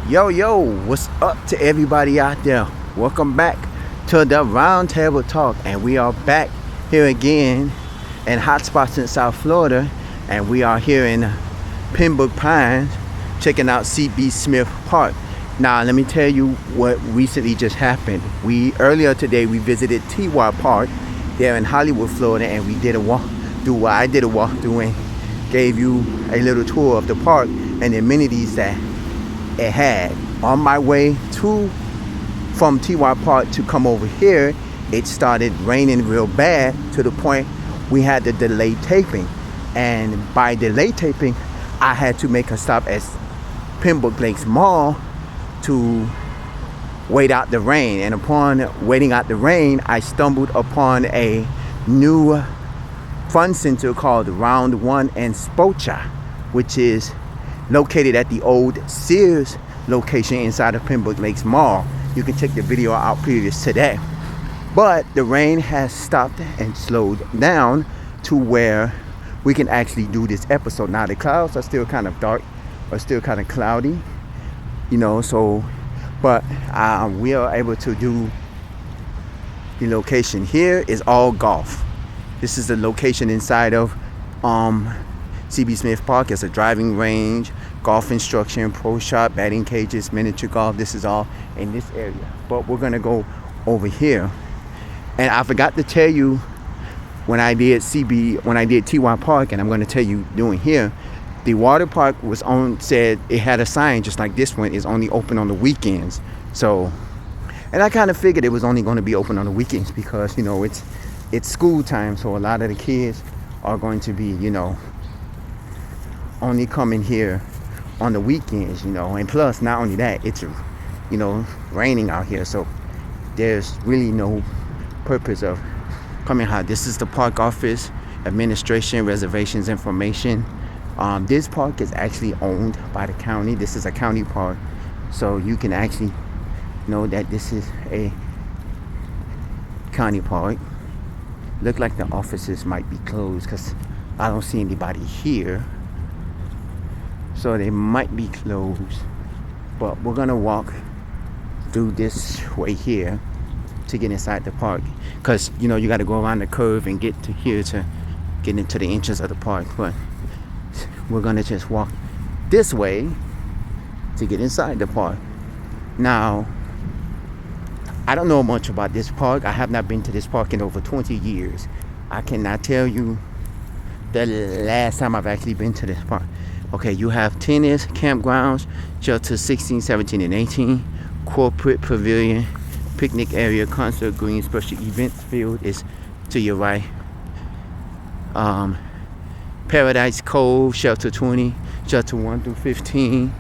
Yo, what's up to everybody out there? Welcome back to the Roundtable Talk, and we are back here again in hotspots in South Florida, and we are here in Pembroke Pines, checking out C.B. Smith Park. Now, let me tell you what recently just happened. Earlier today we visited T.Y. Park there in Hollywood, Florida, and we did a walkthrough. I did a walkthrough and gave you a little tour of the park and the amenities that it had. On my way from T.Y. Park to come over here, it started raining real bad to the point we had to delay taping. And by delay taping, I had to make a stop at Pembroke Lakes Mall to wait out the rain. And upon waiting out the rain, I stumbled upon a new fun center called Round One and Spocha, which is located at the old Sears location inside of Pembroke Lakes Mall. You can check the video out previous to that. But the rain has stopped and slowed down to where we can actually do this episode. Now the clouds are still kind of dark, or still kind of cloudy, but we are able to do the location. Here is all golf. This is the location inside of C.B. Smith Park. It's a driving range, golf instruction, pro shop, batting cages, miniature golf. This is all in this area. But we're gonna go over here. And I forgot to tell you when I did T.Y. Park, and I'm gonna tell you doing here, the water park said it had a sign just like this one, is only open on the weekends. So, and I kind of figured it was only going to be open on the weekends because it's school time, so a lot of the kids are going to be only coming here on the weekends, and plus not only that, it's raining out here, so there's really no purpose of coming out. This is the park office, administration, reservations information. This park is actually owned by the county. This is a county park, so you can actually know that this is a county park. Look like the offices might be closed because I don't see anybody here, so they might be closed. But we're gonna walk through this way here to get inside the park, because you got to go around the curve and get to here to get into the entrance of the park. But we're gonna just walk this way to get inside the park. Now, I don't know much about this park. I have not been to this park in over 20 years. I cannot tell you the last time I've actually been to this park. Okay, you have tennis, campgrounds, shelter 16, 17, and 18, corporate pavilion, picnic area, concert green, special events field is to your right. Paradise Cove, shelter 20, shelter 1 through 15,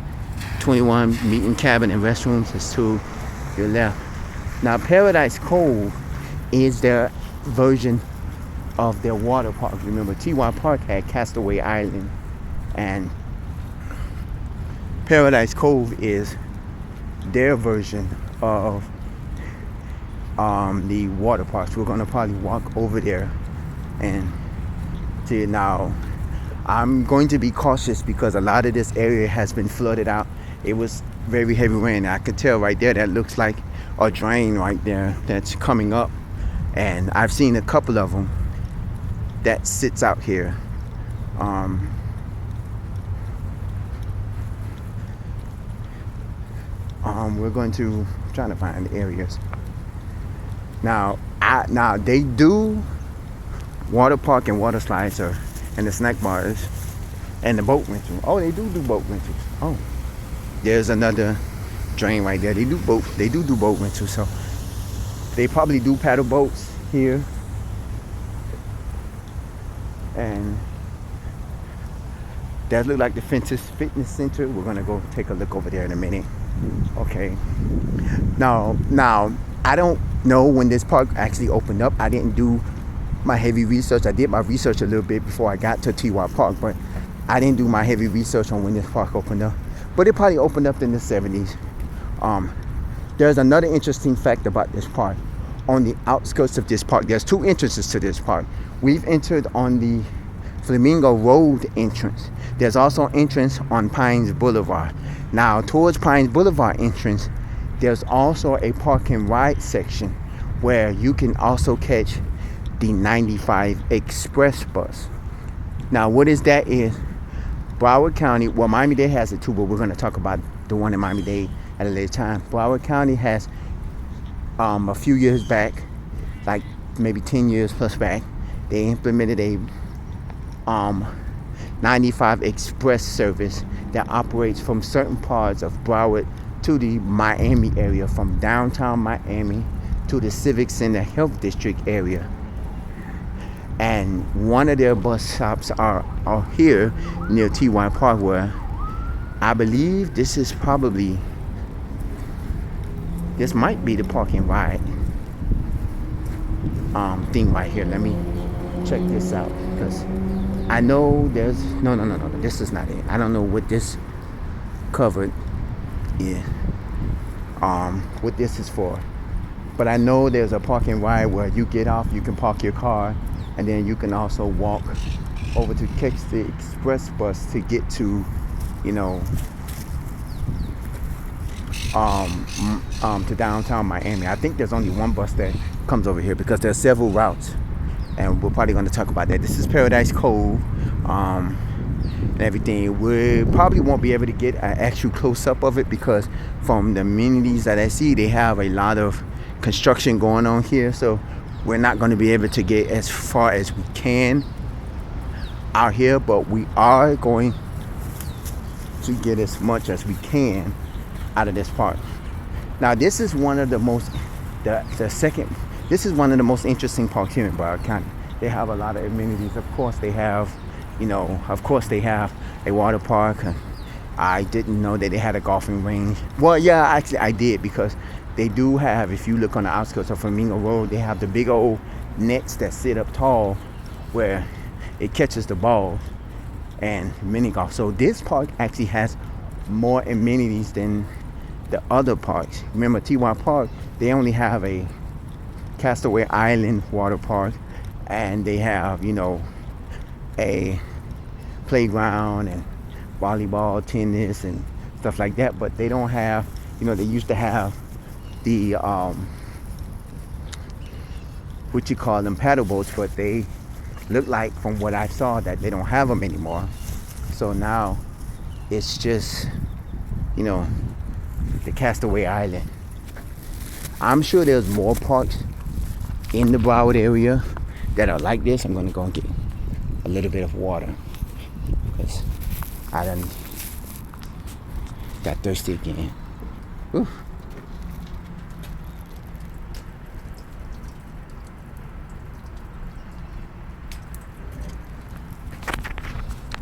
21 meeting cabin and restrooms is to your left. Now, Paradise Cove is their version of their water park. Remember, T.Y. Park had Castaway Island, and Paradise Cove is their version of the water parks. We're gonna probably walk over there and see. Now, I'm going to be cautious because a lot of this area has been flooded out. It was very heavy rain. I could tell right there, that looks like a drain right there that's coming up, and I've seen a couple of them that sits out here. We're going to try to find areas. Now they do water park and water slides and the snack bars and the boat rental. Oh, they do boat rentals. Oh, there's another drain right there. They do boat rentals. So they probably do paddle boats here. And that look like the fitness center. We're gonna go take a look over there in a minute. Okay. Now I don't know when this park actually opened up. I didn't do my heavy research. I did my research a little bit before I got to T.Y. Park, but I didn't do my heavy research on when this park opened up. But it probably opened up in the 70s. There's another interesting fact about this park. On the outskirts of this park, there's two entrances to this park. We've entered on the Flamingo Road entrance. There's also entrance on Pines Boulevard. Now, towards Pines Boulevard entrance, there's also a park and ride section where you can also catch the 95 Express bus. Now, what is that is Broward County, well, Miami-Dade has it too, but we're going to talk about the one in Miami-Dade at a later time. Broward County has, a few years back, like maybe 10 years plus back, they implemented a 95 Express service that operates from certain parts of Broward to the Miami area, from downtown Miami to the Civic Center Health District area. And one of their bus stops are here near TY Park, where I believe this might be the park and ride thing right here. Let me check this out, because I know there's no, this is not it. I don't know what this covered is, what this is for, but I know there's a park and ride where you get off, you can park your car, and then you can also walk over to catch the express bus to get to, to downtown Miami. I think there's only one bus that comes over here, because there's several routes, and we're probably going to talk about that. This is Paradise Cove, and everything. We probably won't be able to get an actual close-up of it, because from the amenities that I see, they have a lot of construction going on here, so we're not going to be able to get as far as we can out here, but we are going to get as much as we can out of this park. Now, this is one of the most, this is one of the most interesting parks here in Broward County. They have a lot of amenities. Of course, they have, a water park. I didn't know that they had a golfing range. Well, yeah, actually I did, because they do have, if you look on the outskirts of Flamingo Road, they have the big old nets that sit up tall where it catches the ball and mini golf. So this park actually has more amenities than the other parks. Remember, TY Park, they only have a Castaway Island water park, and they have, a playground and volleyball, tennis, and stuff like that. But they don't have, they used to have the what you call them, paddle boats, but they look like, from what I saw, that they don't have them anymore. So now it's just, the Castaway Island. I'm sure there's more parks in the Broward area that are like this. I'm going to go and get a little bit of water, because I done got thirsty again. Whew.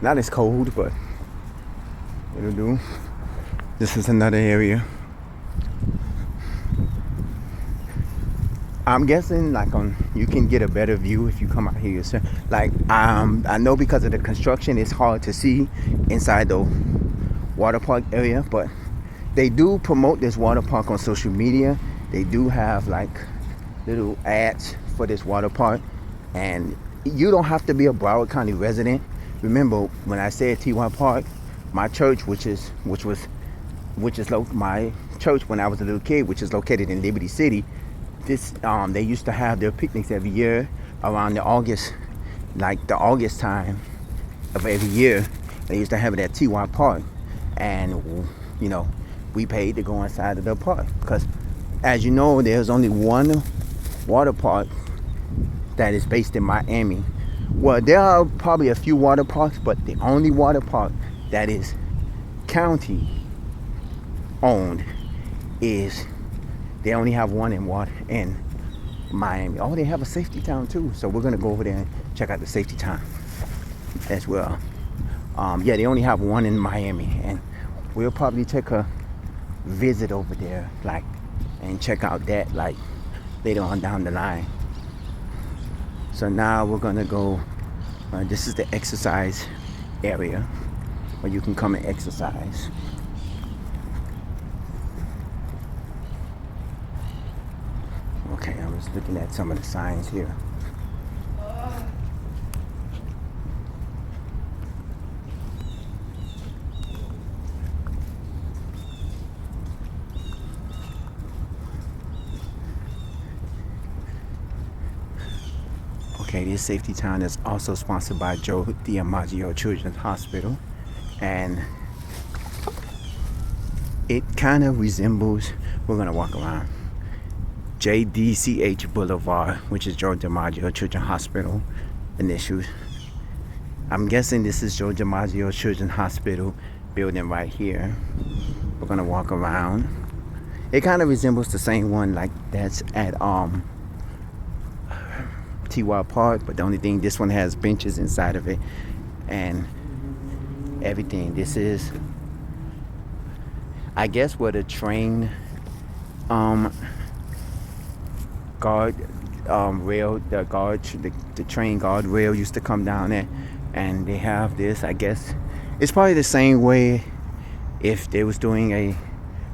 Not as cold, but it'll do. This is another area. I'm guessing you can get a better view if you come out here yourself. I know because of the construction, it's hard to see inside the water park area, but they do promote this water park on social media. They do have little ads for this water park, and you don't have to be a Broward County resident. Remember, when I said TY Park, my church, my church when I was a little kid, which is located in Liberty City, they used to have their picnics every year around the August time of every year. They used to have it at TY Park, and we paid to go inside of the park, because, as you know, there's only one water park that is based in Miami. Well, there are probably a few water parks, but the only water park that is county owned is, they only have one in Miami. Oh, they have a safety town too, so we're gonna go over there and check out the safety town as well. Yeah, they only have one in Miami, and we'll probably take a visit over there, and check out that later on down the line. So now we're gonna go, this is the exercise area where you can come and exercise. Okay, I was looking at some of the signs here. Okay, this Safety Town is also sponsored by Joe DiMaggio Children's Hospital, and it kind of resembles, we're gonna walk around, JDCH Boulevard, which is Joe DiMaggio Children's Hospital initials. I'm guessing this is Joe DiMaggio Children's Hospital building right here. We're gonna walk around. It kind of resembles the same one like that's at TY Park, but the only thing, this one has benches inside of it and everything. This is, I guess, where the train guard rail, the train guard rail used to come down there, and they have this. I guess it's probably the same way if they was doing a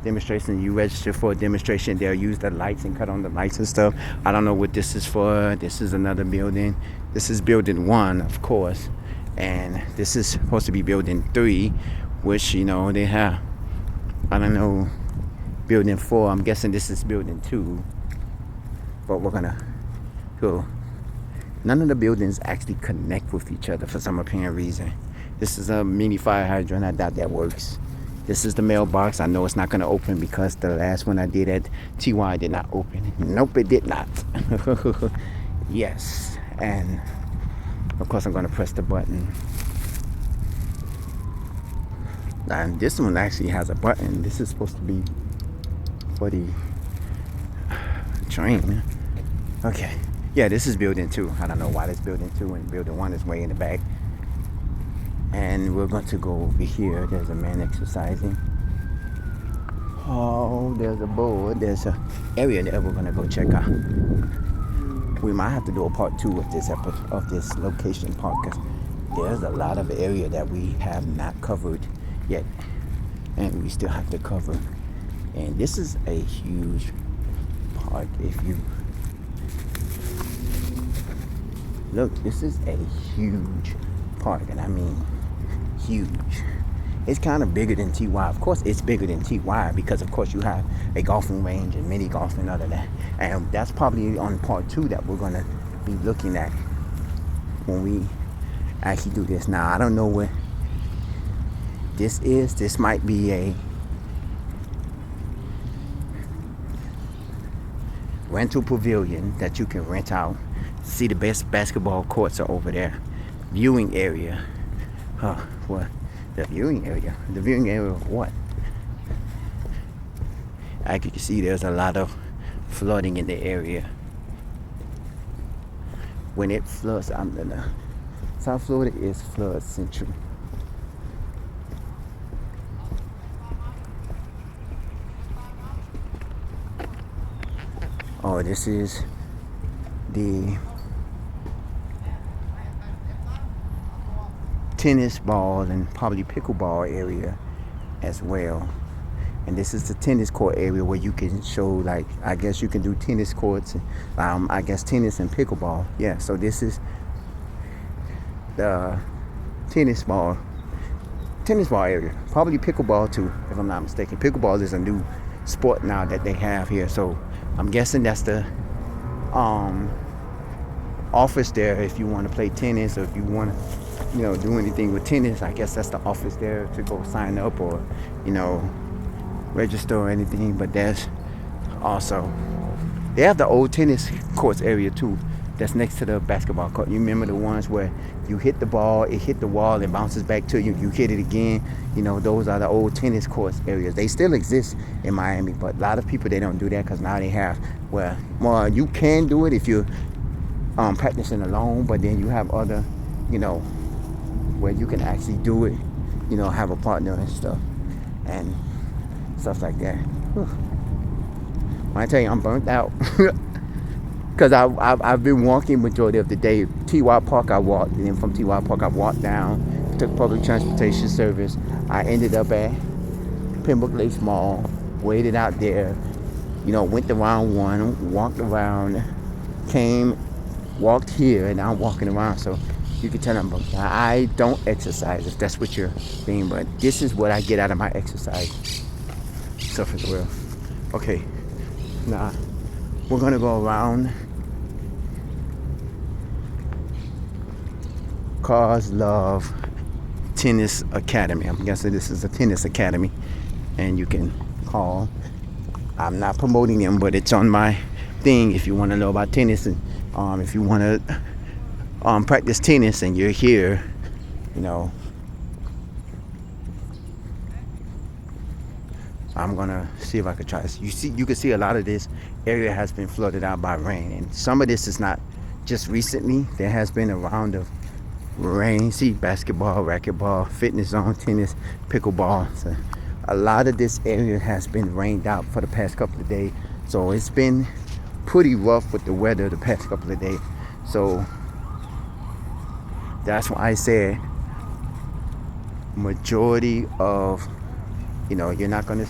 demonstration, you register for a demonstration, they'll use the lights and cut on the lights and stuff. I don't know what this is for. This is another building. This is building 1, of course, and this is supposed to be building 3, which, you know, they have, I don't know, building 4. I'm guessing this is building 2, but we're gonna go. None of the buildings actually connect with each other for some apparent reason. This is a mini fire hydrant. I doubt that works. This is the mailbox. I know it's not going to open because the last one I did at TY did not open. Nope, it did not. Yes. And of course I'm going to press the button. And this one actually has a button. This is supposed to be for the train. Okay. Yeah, this is building 2. I don't know why this building 2 and building 1 is way in the back. And we're going to go over here. There's a man exercising. Oh, there's a board. There's an area that we're going to go check out. We might have to do a part 2 of this episode, of this location park, because there's a lot of area that we have not covered yet, and we still have to cover. And this is a huge park. If you look, this is a huge park, and I mean huge. It's kind of bigger than TY. Of course it's bigger than TY because of course you have a golfing range and mini golf and other that, and that's probably on part 2 that we're going to be looking at when we actually do this. Now I don't know what this is. This might be a rental pavilion that you can rent out. See, the best basketball courts are over there. Viewing area. What? The viewing area? The viewing area of what? As you can see, there's a lot of flooding in the area. When it floods, South Florida is flood central. Oh, this is the tennis ball and probably pickleball area as well. And this is the tennis court area where you can show, like, I guess you can do tennis courts, I guess tennis and pickleball. Yeah, so this is the tennis ball area. Probably pickleball too, if I'm not mistaken. Pickleball is a new sport now that they have here, so I'm guessing that's the office there if you want to play tennis, or if you want to, you know, do anything with tennis. I guess that's the office there to go sign up or, you know, register or anything. But there's also, they have the old tennis courts area too, that's next to the basketball court. You remember the ones where you hit the ball, it hit the wall, it bounces back to you, you hit it again. You know, those are the old tennis courts areas. They still exist in Miami, but a lot of people, they don't do that because now they have, well, you can do it if you're practicing alone, but then you have other, you know, where you can actually do it, you know, have a partner and stuff like that. Whew. When I tell you I'm burnt out, because I've been walking majority of the day. TY Park I walked, and then from TY Park I walked down, took public transportation service. I ended up at Pembroke Lakes Mall, waited out there, you know, went the round one, walked around, came, walked here, and now I'm walking around. So you can tell I'm burnt out. I don't exercise if that's what you're saying, but this is what I get out of my exercise stuff as well. Okay, now we're gonna go around Cars Love Tennis Academy. I'm guessing this is a tennis academy, and you can call. I'm not promoting them, but it's on my thing if you want to know about tennis, and if you want to practice tennis and you're here, you know, I'm gonna see if I can try this. You can see a lot of this area has been flooded out by rain, and some of this is not just recently. There has been a round of rain. See, basketball, racquetball, fitness zone, tennis, pickleball. So a lot of this area has been rained out for the past couple of days. So it's been pretty rough with the weather the past couple of days. So that's why I said majority of, you're not gonna,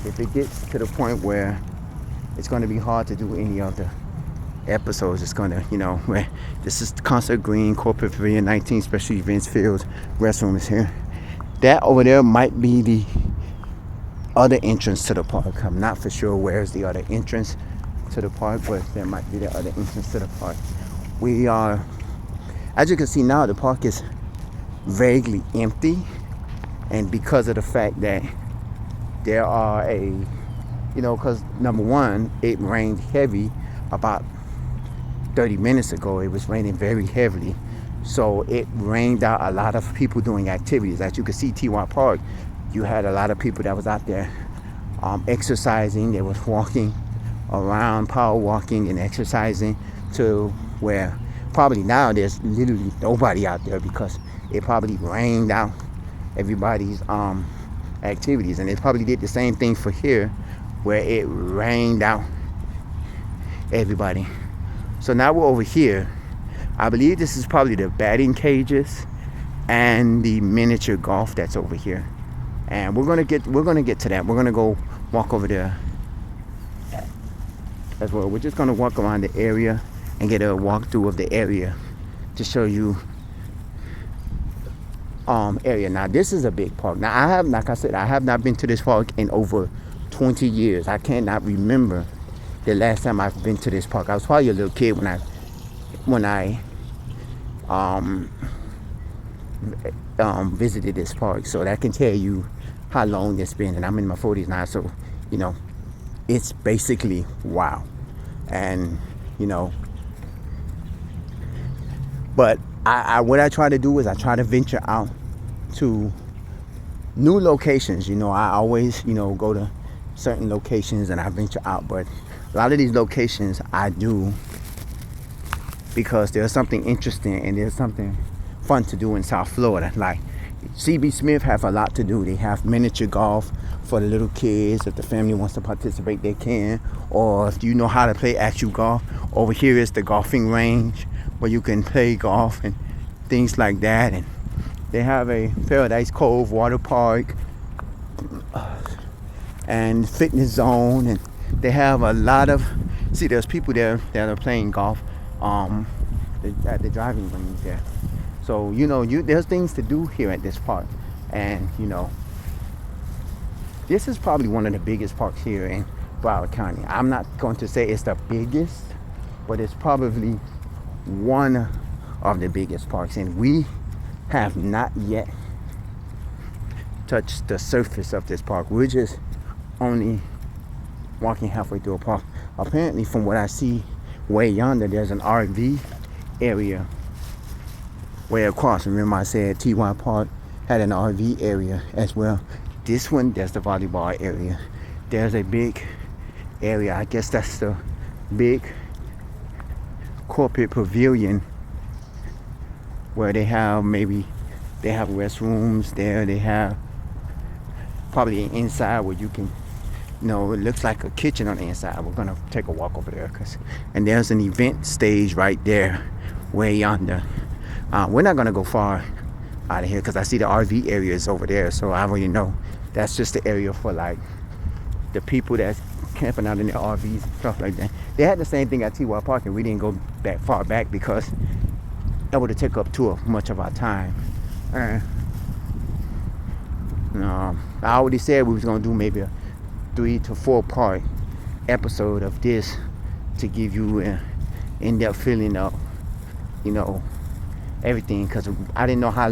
if it gets to the point where it's gonna be hard to do any of the episodes, it's gonna, where this is Concert Green, Corporate Pavilion, 19 special events fields, restroom is here. That over there might be the other entrance to the park. I'm not for sure where's the other entrance to the park, but there might be the other entrance to the park. We are, as you can see now, the park is vaguely empty, and because of the fact that there are because number one, it rained heavy about 30 minutes ago. It was raining very heavily, so it rained out a lot of people doing activities. As you can see, TY Park, you had a lot of people that was out there exercising. They was walking around, power walking and exercising, to where probably now there's literally nobody out there because it probably rained out everybody's activities. And it probably did the same thing for here, where it rained out everybody. So now we're over here. I believe this is probably the batting cages and the miniature golf that's over here. And we're gonna get to that. We're gonna go walk over there as well. We're just gonna walk around the area and get a walkthrough of the area to show you area. Now this is a big park. Now like I said, I have not been to this park in over 20 years. I cannot remember the last time I've been to this park. I was probably a little kid when I visited this park, so that can tell you how long it's been. And I'm in my 40s now, so it's basically wow. And but what I try to do is I try to venture out to new locations. I always go to certain locations and I venture out, but a lot of these locations I do because there's something interesting and there's something fun to do in South Florida. Like CB Smith have a lot to do. They have miniature golf for the little kids. If the family wants to participate, they can. Or if you know how to play actual golf, over here is the golfing range where you can play golf and things like that. And they have a Paradise Cove water park and fitness zone, and they have a lot of, there's people there that are playing golf at the driving range there. So there's things to do here at this park. And this is probably one of the biggest parks here in Broward County. I'm not going to say it's the biggest, but it's probably one of the biggest parks, and we have not yet touched the surface of this park. We're just only walking halfway through a park. Apparently, from what I see way yonder, there's an RV area way across. Remember I said TY Park had an RV area as well. This one, there's the volleyball area. There's a big area, I guess that's the big corporate pavilion where they have restrooms there. They have probably an inside where you can, it looks like a kitchen on the inside. We're gonna take a walk over there, and there's an event stage right there, way yonder. We're not gonna go far out of here because I see the RV area is over there, so I already know that's just the area for like the people that's camping out in their RVs and stuff like that. They had the same thing at TY Park, and we didn't go that far back because that would have taken up too much of our time. I already said we was gonna do maybe a 3 to 4 part episode of this to give you an in-depth feeling of everything, because I didn't know how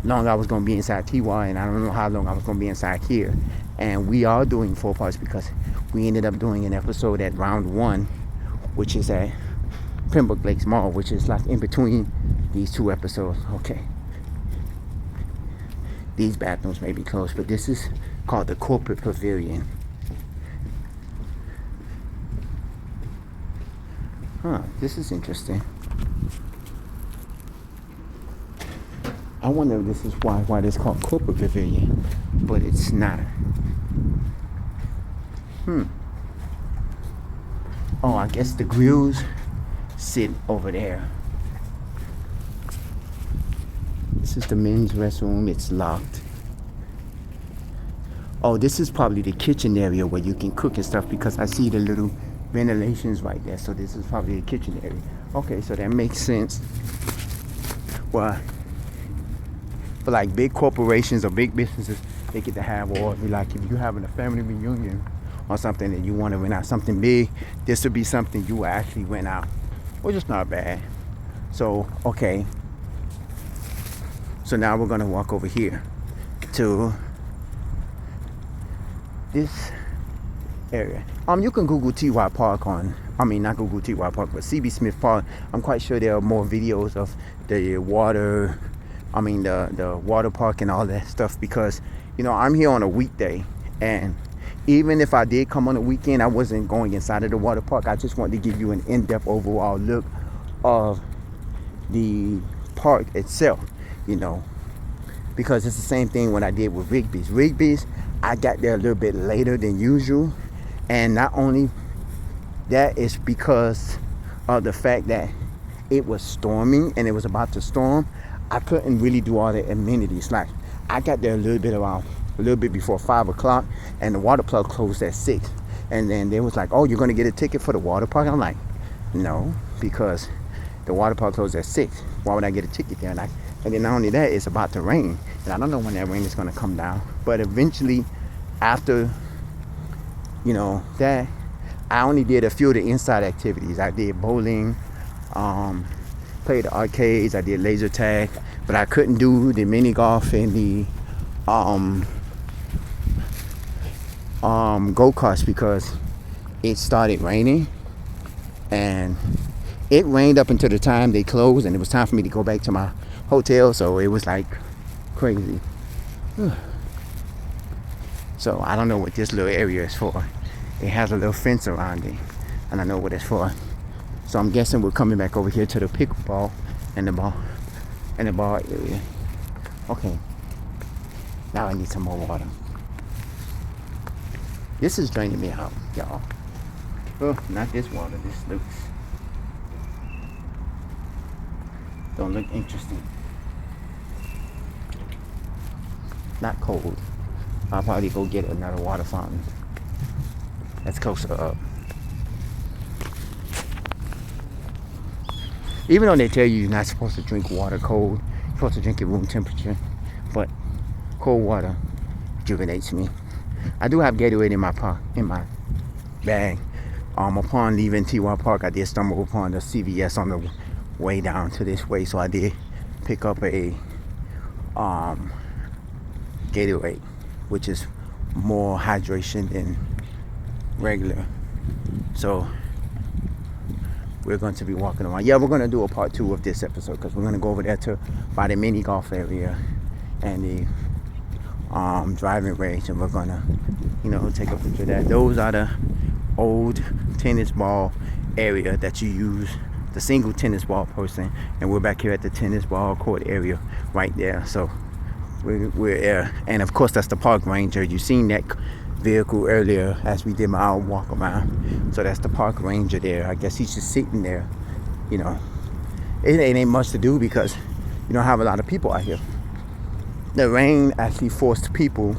long I was going to be inside TY, and I don't know how long I was going to be inside here. And we are doing 4 parts because we ended up doing an episode at round 1, which is at Pembroke Lakes Mall, which is like in between these 2 episodes. Okay, these bathrooms may be closed, but this is called the Corporate Pavilion. This is interesting. I wonder if this is why it's called Corporate Pavilion, but it's not. Oh, I guess the grills sit over there. This is the men's restroom. It's locked. Oh, this is probably the kitchen area where you can cook and stuff, because I see the little ventilations right there. So this is probably the kitchen area. Okay, so that makes sense. Well, for like big corporations or big businesses, they get to have, or like if you're having a family reunion or something and you want to rent out something big, this would be something you will actually rent out, which is not bad. So, okay. So now we're going to walk over here to this area. You can Google TY Park not Google TY Park, but CB Smith Park. I'm quite sure there are more videos of the water, the water park and all that stuff, because, I'm here on a weekday, and even if I did come on a weekend, I wasn't going inside of the water park. I just wanted to give you an in-depth overall look of the park itself, because it's the same thing what I did with Rigby's. I got there a little bit later than usual, and not only that, is because of the fact that it was storming and it was about to storm. I couldn't really do all the amenities. Like, I got there a little bit before 5 o'clock, and the water park closed at 6. And then they was like, "Oh, you're gonna get a ticket for the water park?" I'm like, "No, because the water park closed at 6. Why would I get a ticket there?" And then not only that, it's about to rain, and I don't know when that rain is gonna come down. But eventually, after that, I only did a few of the inside activities. I did bowling, played the arcades, I did laser tag, but I couldn't do the mini golf and the go-karts because it started raining, and it rained up until the time they closed, and it was time for me to go back to my hotel. So it was like crazy. So I don't know what this little area is for. It has a little fence around it, and I know what it's for. So I'm guessing we're coming back over here to the pickleball and the ball area. Okay, now I need some more water. This is draining me out, y'all. Oh, not this water. This looks, don't look interesting. Not cold. I'll probably go get another water fountain that's closer up. Even though they tell you you're not supposed to drink water cold, you're supposed to drink it room temperature, but cold water rejuvenates me. I do have Gatorade in my bag. Upon leaving TY Park, I did stumble upon the CVS on the way down to this way, so I did pick up a Gatorade, which is more hydration than regular. So we're going to be walking around. Yeah, we're going to do a part 2 of this episode, because we're going to go over there by the mini golf area and the driving range, and we're going to take a picture of that. Those are the old tennis ball area that you use, the single tennis ball person, and we're back here at the tennis ball court area right there. So we're there, and of course that's the park ranger. You seen that vehicle earlier as we did my walk around. So that's the park ranger there. I guess he's just sitting there. It ain't much to do because you don't have a lot of people out here. The rain actually forced people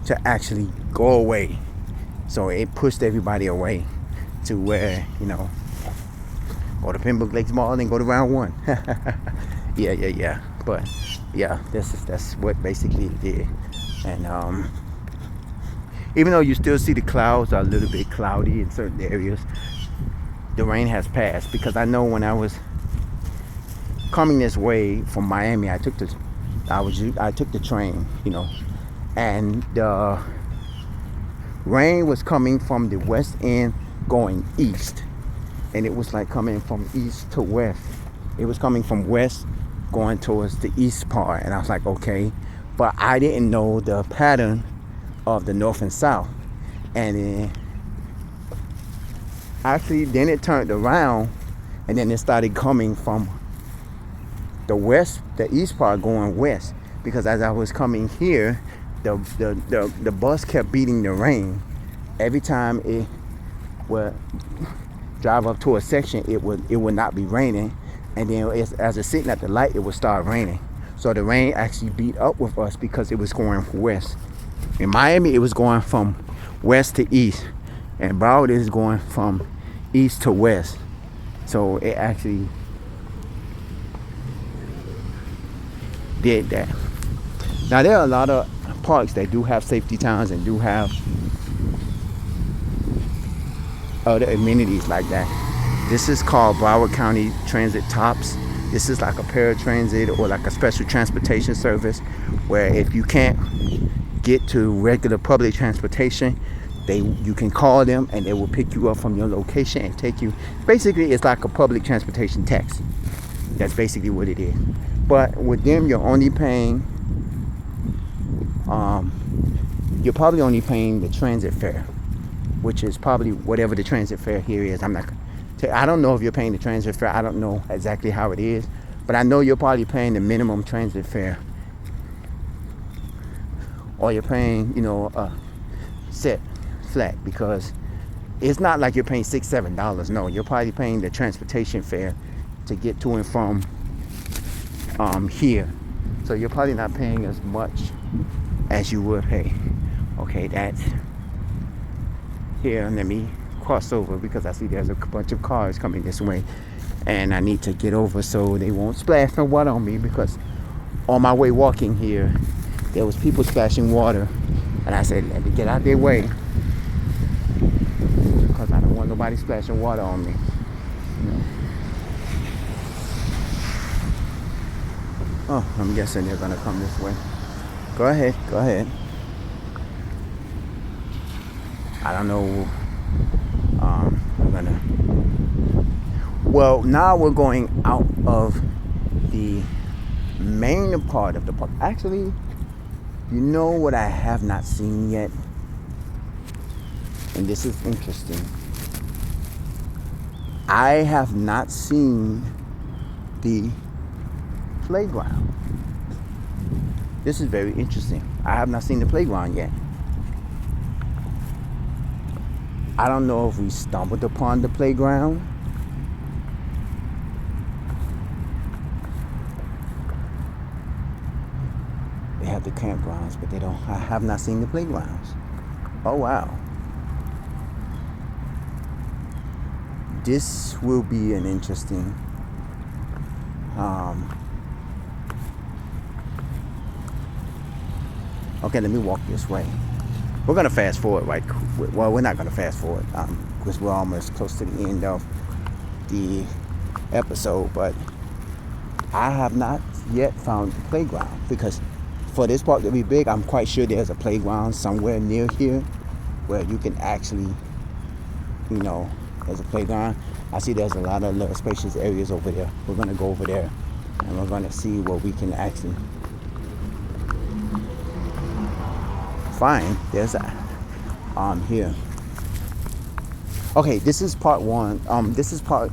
to actually go away, so it pushed everybody away to where go to Pembroke Lakes Mall and go to round 1. yeah, but yeah, that's what basically it did. And even though you still see the clouds are a little bit cloudy in certain areas, the rain has passed, because I know when I was coming this way from Miami, I took the train, and the rain was coming from the west end going east, and it was like coming from east to west. It was coming from west going towards the east part, and I was like, okay, but I didn't know the pattern of the north and south. And then actually then it turned around, and then it started coming from the east part going west, because as I was coming here, the bus kept beating the rain. Every time it would drive up to a section, it would not be raining, and then as it's sitting at the light, it would start raining. So the rain actually beat up with us because it was going west. In Miami, it was going from west to east, and Broward is going from east to west. So it actually did that. Now there are a lot of parks that do have safety towns and do have other amenities like that. This is called Broward County Transit Tops. This is like a paratransit or like a special transportation service where if you can't get to regular public transportation, you can call them and they will pick you up from your location and take you. Basically, it's like a public transportation taxi. That's basically what it is. But with them, you're only paying, you're probably only paying the transit fare, which is probably whatever the transit fare here is. I don't know if you're paying the transit fare. I don't know exactly how it is, but I know you're probably paying the minimum transit fare, or you're paying, a set flat, because it's not like you're paying $6-7. No, you're probably paying the transportation fare to get to and from here. So you're probably not paying as much as you would pay. Okay, that's here. Let me cross over because I see there's a bunch of cars coming this way, and I need to get over so they won't splash no water on me, because on my way walking here there was people splashing water, and I said, let me get out their way because I don't want nobody splashing water on me. Oh, I'm guessing they're gonna come this way. Go ahead. I don't know. Well, now we're going out of the main part of the park. Actually, you know what I have not seen yet? And this is interesting. I have not seen the playground. This is very interesting. I have not seen the playground yet. I don't know if we stumbled upon the playground. They have the campgrounds, but I have not seen the playgrounds. Oh wow. This will be an interesting okay, let me walk this way. We're gonna fast forward, right? Well, we're not gonna fast forward because we're almost close to the end of the episode, but I have not yet found the playground, because for this park to be big, I'm quite sure there's a playground somewhere near here where you can actually, there's a playground. I see there's a lot of little spacious areas over there. We're gonna go over there and we're gonna see what we can actually find. There's here. Okay, this is part 1. This is part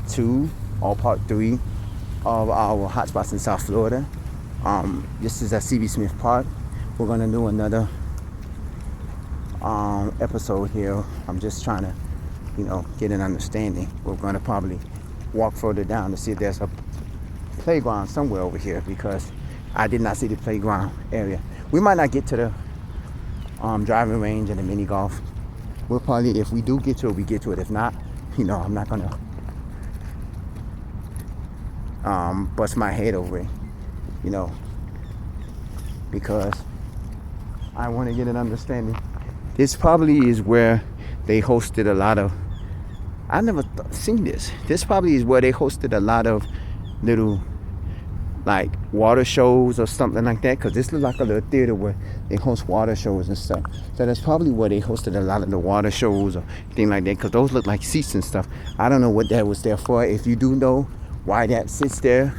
2 or part 3 of our hotspots in South Florida. This is at C.B. Smith Park. We're gonna do another episode here. I'm just trying to, get an understanding. We're gonna probably walk further down to see if there's a playground somewhere over here, because I did not see the playground area. We might not get to the driving range and the mini golf. We'll probably, if we do get to it, we get to it. If not, I'm not gonna bust my head over it, because I want to get an understanding. This probably is where they hosted a lot of, I've never seen this. This probably is where they hosted a lot of little like water shows or something like that, because this looks like a little theater where they host water shows and stuff. So that's probably where they hosted a lot of the water shows or thing like that, because those look like seats and stuff. I don't know what that was there for. If you do know why that sits there,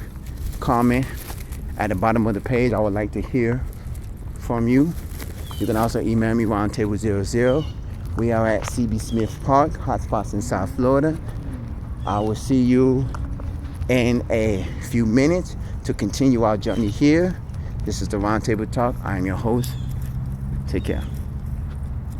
comment at the bottom of the page. I would like to hear from you. You can also email me roundtable00. We are at CB Smith Park, Hotspots in South Florida. I will see you in a few minutes to continue our journey here. This is the Roundtable Talk. I am your host. Take care.